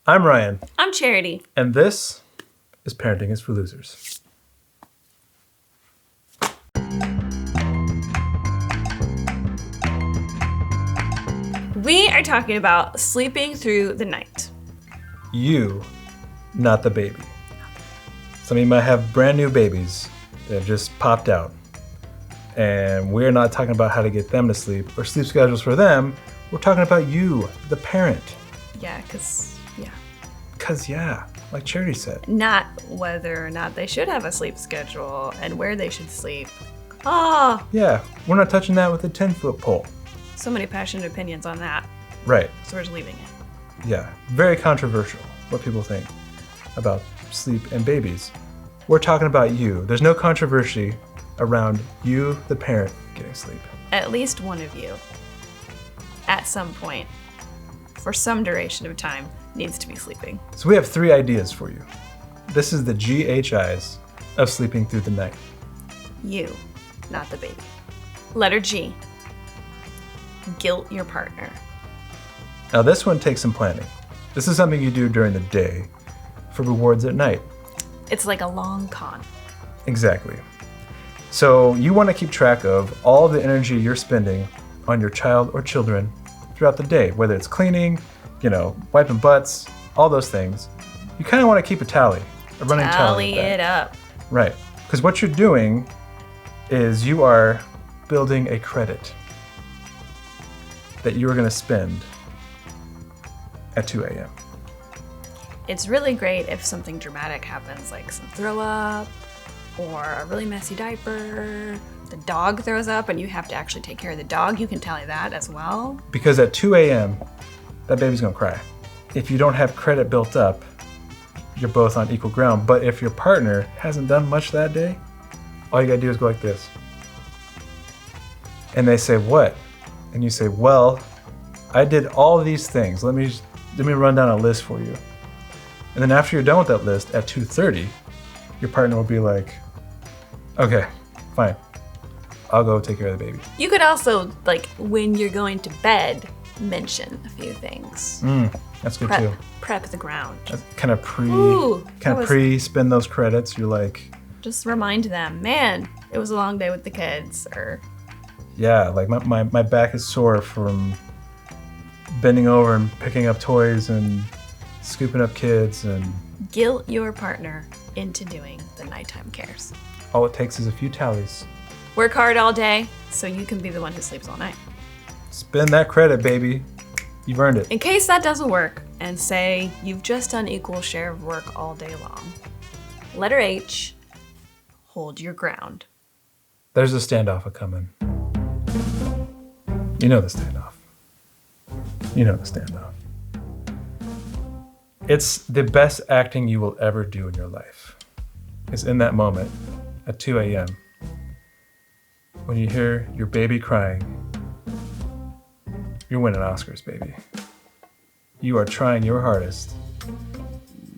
I'm Ryan. I'm Charity. And this is Parenting is for Losers. We are talking about sleeping through the night. You, not the baby. Some of you might have brand new babies that have just popped out. And we're not talking about how to get them to sleep or sleep schedules for them. We're talking about you, the parent. Yeah, because like Charity said. Not whether or not they should have a sleep schedule and where they should sleep. Ah! Yeah, we're not touching that with a 10-foot pole. So many passionate opinions on that. Right. So we're just leaving it. Yeah, very controversial what people think about sleep and babies. We're talking about you. There's no controversy around you, the parent, getting sleep. At least one of you, at some point, for some duration of time, needs to be sleeping. So we have 3 ideas for you. This is the GHIs of sleeping through the night. You, not the baby. Letter G. Guilt your partner. Now this one takes some planning. This is something you do during the day for rewards at night. It's like a long con. Exactly. So you want to keep track of all the energy you're spending on your child or children throughout the day, whether it's cleaning, wiping butts, all those things. You kind of want to keep a tally, a running tally. Tally it up. Right. Because what you're doing is you are building a credit that you are going to spend at 2 a.m. It's really great if something dramatic happens, like some throw up or a really messy diaper. The dog throws up and you have to actually take care of the dog. You can tally that as well. Because at 2 a.m., that baby's gonna cry. If you don't have credit built up, you're both on equal ground. But if your partner hasn't done much that day, all you gotta do is go like this. And they say, what? And you say, well, I did all of these things. Let me run down a list for you. And then after you're done with that list at 2:30, your partner will be like, okay, fine. I'll go take care of the baby. You could also, when you're going to bed, mention a few things. That's good too. Prep the ground. That's kind of pre-spend those credits. You're like, just remind them, man, it was a long day with the kids, or yeah, like my back is sore from bending over and picking up toys and scooping up kids and guilt your partner into doing the nighttime cares. All it takes is a few tallies. Work hard all day so you can be the one who sleeps all night. Spend that credit, baby. You've earned it. In case that doesn't work, and say you've just done equal share of work all day long. Letter H, hold your ground. There's a standoff a-coming. You know the standoff. It's the best acting you will ever do in your life. It's in that moment at 2 a.m. when you hear your baby crying. You're winning Oscars, baby. You are trying your hardest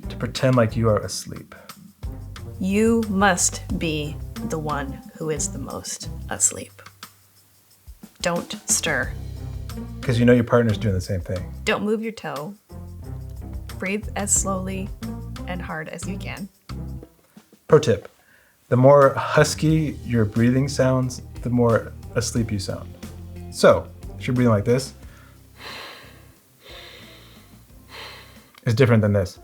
to pretend like you are asleep. You must be the one who is the most asleep. Don't stir. Because you know your partner's doing the same thing. Don't move your toe. Breathe as slowly and hard as you can. Pro tip, the more husky your breathing sounds, the more asleep you sound. So, if you're breathing like this, it's different than this.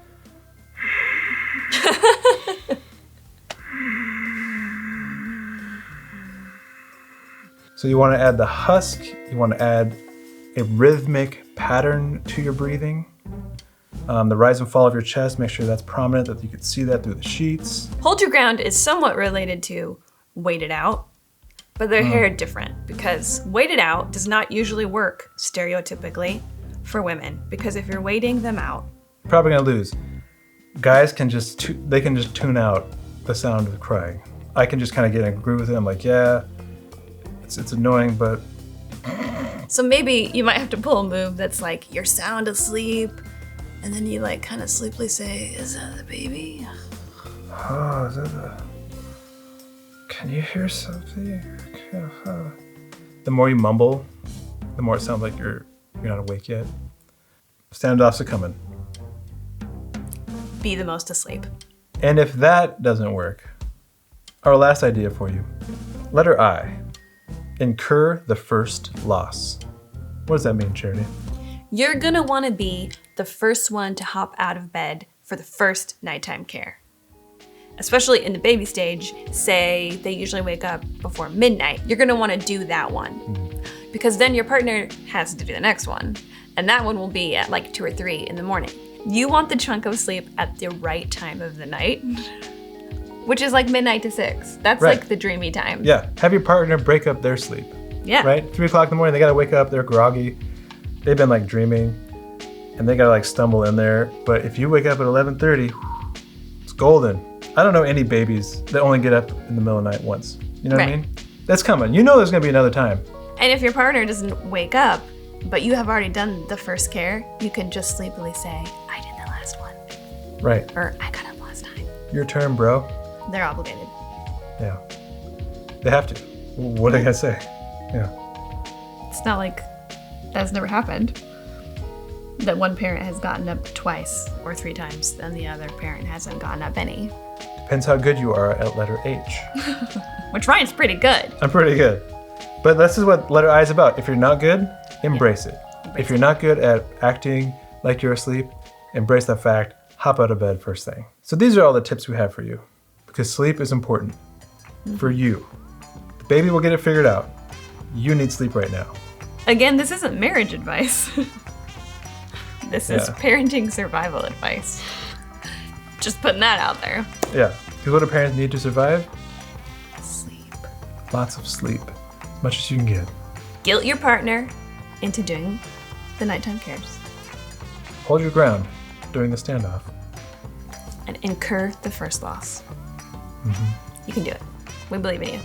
So you want to add the husk, you want to add a rhythmic pattern to your breathing. The rise and fall of your chest, make sure that's prominent, that you can see that through the sheets. Hold your ground is somewhat related to wait it out, but they're here different because wait it out does not usually work stereotypically for women, because if you're waiting them out, probably gonna lose. Guys can just tune out the sound of crying. I can just kind of get in a groove with it. I'm like, yeah, it's annoying, but. So maybe you might have to pull a move that's like you're sound asleep, and then you kind of sleepily say, "Is that the baby?" Oh, is that the? Can you hear something? The more you mumble, the more it sounds like you're not awake yet. Standoffs are coming. be the most asleep. And if that doesn't work, our last idea for you. Letter I. Incur the first loss. What does that mean, Charity? You're gonna wanna be the first one to hop out of bed for the first nighttime care. Especially in the baby stage, say they usually wake up before midnight. You're gonna wanna do that one. Because then your partner has to do the next one. And that one will be at like 2 or 3 in the morning. You want the chunk of sleep at the right time of the night, which is like midnight to 6. That's Right. like the dreamy time. Yeah, have your partner break up their sleep. Yeah. Right? 3 o'clock in the morning, they gotta wake up, they're groggy. They've been like dreaming and they gotta like stumble in there. But if you wake up at 11:30, it's golden. I don't know any babies that only get up in the middle of the night once. You know what I Right. mean? That's coming. You know there's gonna be another time. And if your partner doesn't wake up, but you have already done the first care, you can just sleepily say, I did the last one. Right. Or I got up last time. Your turn, bro. They're obligated. Yeah. They have to. What are they gonna say? Yeah. It's not like that's never happened. That one parent has gotten up twice or 3 times and the other parent hasn't gotten up any. Depends how good you are at letter H. Which Ryan's pretty good. I'm pretty good. But this is what letter I is about. If you're not good, embrace it. If you're not good at acting like you're asleep, embrace that fact. Hop out of bed first thing. So these are all the tips we have for you. Because sleep is important for you. The baby will get it figured out. You need sleep right now. Again, this isn't marriage advice. This is Yeah. parenting survival advice. Just putting that out there. Yeah. Because what do parents need to survive? Sleep. Lots of sleep. As much as you can get. Guilt your partner into doing the nighttime cares. Hold your ground during the standoff. And incur the first loss. You can do it. We believe in you.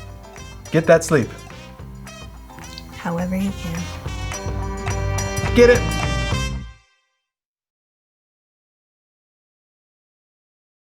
Get that sleep. However you can. Get it.